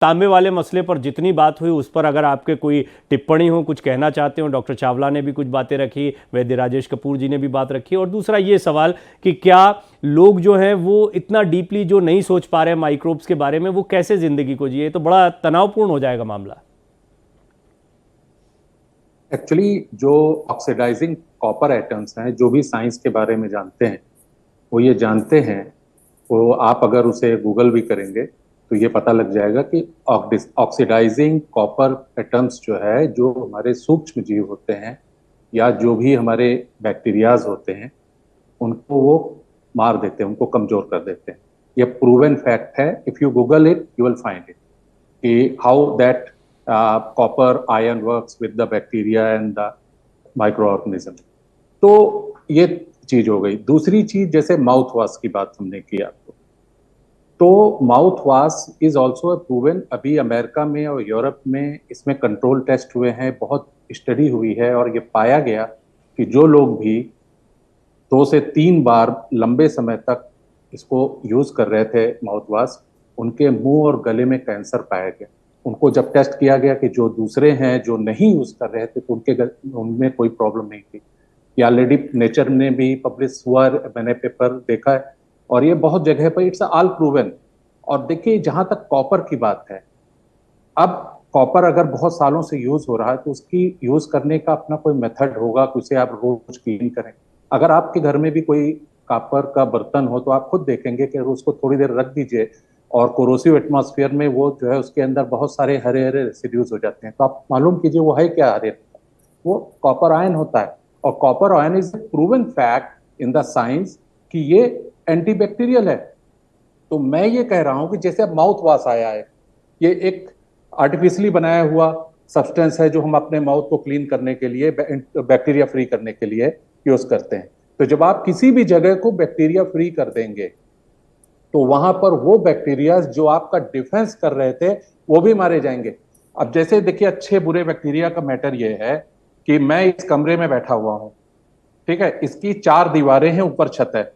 तांबे वाले मसले पर जितनी बात हुई उस पर अगर आपके कोई टिप्पणी हो, कुछ कहना चाहते हो। डॉक्टर चावला ने भी कुछ बातें रखी, वैद्य राजेश कपूर जी ने भी बात रखी। और दूसरा ये सवाल कि क्या लोग जो हैं वो इतना डीपली जो नहीं सोच पा रहे हैं माइक्रोब्स के बारे में, वो कैसे जिंदगी को जिए, तो बड़ा तनावपूर्ण हो जाएगा मामला। एक्चुअली जो ऑक्सीडाइजिंग कॉपर एटम्स हैं, जो भी साइंस के बारे में जानते हैं वो ये जानते हैं, वो आप अगर उसे गूगल भी करेंगे तो ये पता लग जाएगा कि ऑक्सीडाइजिंग कॉपर एटम्स जो है, जो हमारे सूक्ष्म जीव होते हैं या जो भी हमारे बैक्टीरियाज होते हैं, उनको वो मार देते हैं, उनको कमजोर कर देते हैं। ये प्रूवन फैक्ट है। If you Google it you will find it कि how that copper ion works with the bacteria and the micro organism. तो ये चीज हो गई। दूसरी चीज, जैसे माउथ वॉश की बात हमने की आपको, तो mouth wash is also proven. अभी अमेरिका में और यूरोप में इसमें कंट्रोल टेस्ट हुए हैं, बहुत स्टडी हुई है, और ये पाया गया कि जो लोग भी 2 से 3 बार लंबे समय तक इसको यूज कर रहे थे माउथ वॉश, उनके मुंह और गले में कैंसर पाया गया। उनको जब टेस्ट किया गया कि जो दूसरे हैं जो नहीं यूज कर रहे थे, तो उनमें कोई प्रॉब्लम नहीं थी। ये ऑलरेडी नेचर में भी पब्लिश हुआ, मैंने पेपर देखा है, और ये बहुत जगह पर इट्स ऑल प्रूवन। और देखिए, जहां तक कॉपर की बात है, अब कॉपर अगर बहुत सालों से यूज हो रहा है तो उसकी यूज करने का अपना कोई मेथड होगा कि उसे आप रोज क्लीन करें। अगर आपके घर में भी कोई कॉपर का बर्तन हो तो आप खुद देखेंगे कि उसको थोड़ी देर रख दीजिए, और कोरोसिव एटमॉस्फेयर में वो जो है उसके अंदर बहुत सारे हरे हरे रेसिड्यूज हो जाते हैं। तो आप मालूम कीजिए वो है क्या हरे, वो कॉपर आयन होता है। और copper ion is proven fact in the science कि ये एंटीबैक्टीरियल है। तो मैं ये कह रहा हूं कि जैसे अब माउथ वॉश आया है, ये एक आर्टिफिशियली बनाया हुआ सब्सटेंस है जो हम अपने माउथ को क्लीन करने के लिए, बैक्टीरिया फ्री करने के लिए यूज करते हैं। तो जब आप किसी भी जगह को बैक्टीरिया फ्री कर देंगे तो वहां पर वो बैक्टीरिया जो आपका डिफेंस कर रहे थे वो भी मारे जाएंगे। अब जैसे देखिए, अच्छे बुरे बैक्टीरिया का मैटर ये है कि मैं इस कमरे में बैठा हुआ हूं, ठीक है, इसकी 4 दीवारें हैं, ऊपर छत है।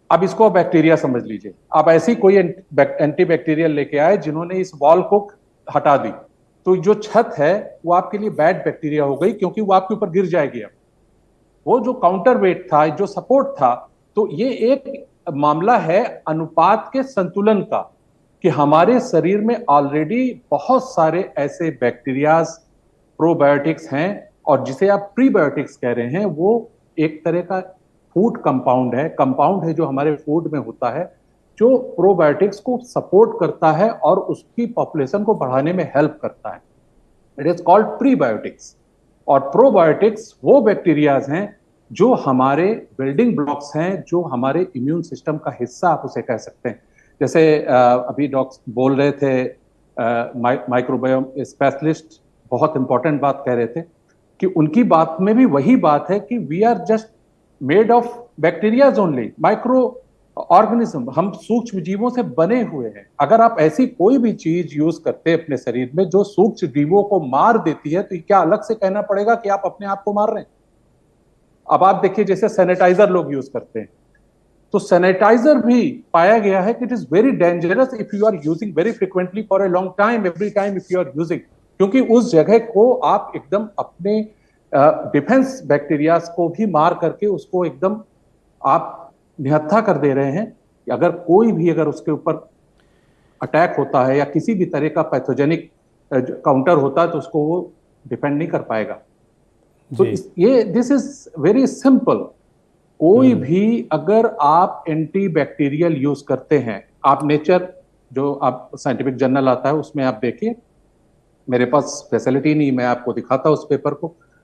अब इसको बैक्टीरिया समझ लीजिए। अब ऐसी कोई एंटी बैक्टीरियल लेके आए जिन्होंने इस वॉल को हटा दी, तो जो छत है वो आपके लिए बैड बैक्टीरिया हो गई, क्योंकि वो आपके ऊपर गिर जाएगी। अब वो जो काउंटर वेट था, जो सपोर्ट था, तो ये एक मामला है अनुपात के संतुलन का, कि हमारे शरीर में ऑलरेडी बहुत सारे ऐसे बैक्टीरियाज, प्रोबायोटिक्स हैं, और जिसे आप प्रीबायोटिक्स कह रहे हैं, वो एक तरह का फूड कंपाउंड है जो हमारे फूड में होता है, जो प्रोबायोटिक्स को सपोर्ट करता है और उसकी पॉपुलेशन को बढ़ाने में हेल्प करता है। It is called prebiotics. और प्रोबायोटिक्स वो बैक्टीरियाज हैं जो हमारे बिल्डिंग ब्लॉक्स हैं, जो हमारे इम्यून सिस्टम का हिस्सा आप उसे कह सकते हैं। जैसे अभी डॉक्टर बोल रहे थे, माइक्रोबायोम स्पेशलिस्ट बहुत इंपॉर्टेंट बात कह रहे थे, कि उनकी बात में भी वही बात है कि we are just made of bacterias only, micro organism. हम सूक्ष्म जीवों से बने हुए हैं। अगर आप ऐसी कोई भी चीज यूज करते हैं अपने शरीर में जो सूक्ष्म जीवों को मार देती है, तो क्या अलग से कहना पड़ेगा कि आप अपने आप को मार रहे हैं? अब आप देखिए, जैसे सैनिटाइजर लोग यूज करते हैं, तो सैनिटाइजर भी पाया गया है कि it is very dangerous if you are using very frequently for a long time, every time if you are using, क्योंकि उस जगह को आप एकदम अपने डिफेंस बैक्टीरियाज को भी मार करके उसको एकदम आप निहत्था कर दे रहे हैं। अगर कोई भी अगर उसके ऊपर अटैक होता है या किसी भी तरह का पैथोजेनिक काउंटर होता है, तो उसको वो डिफेंड नहीं कर पाएगा। तो ये दिस इज वेरी सिंपल। कोई भी अगर आप एंटी बैक्टीरियल यूज करते हैं, आप नेचर जो आप साइंटिफिक जर्नल आता है उसमें आप देखिए, मेरे पास फैसिलिटी नहीं, मैं आपको दिखाता उस पेपर को,